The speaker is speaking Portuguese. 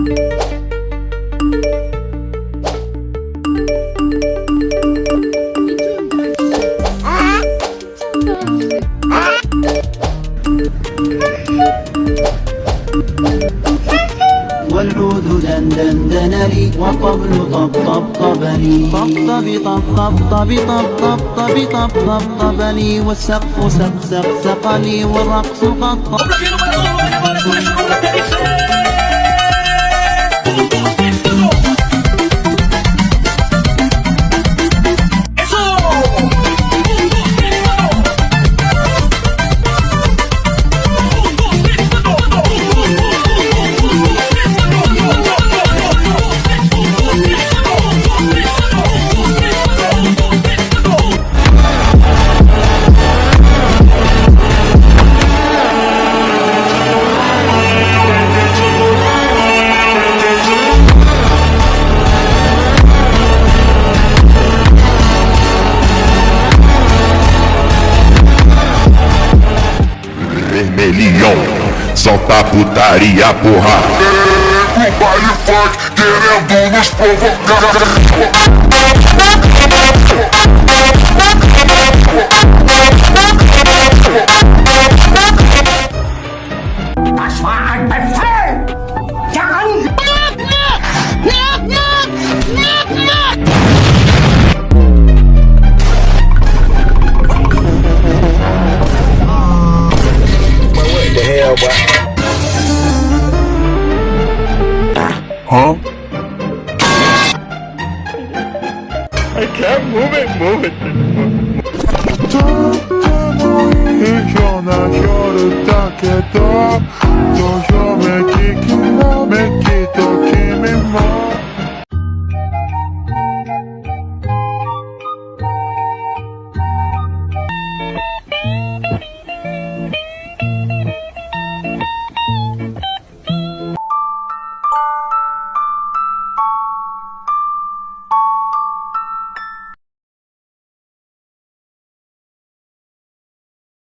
والعود دندن لي والطبل طبطبني طبطبي طبطبي طبطبي طبطبني والسقف سق لي والرقص قط Vermelhão, solta a putaria, porra. O baile funk querendo nos provocar. Huh? I can't move it. To moich żona, chiory takie to, to ziomek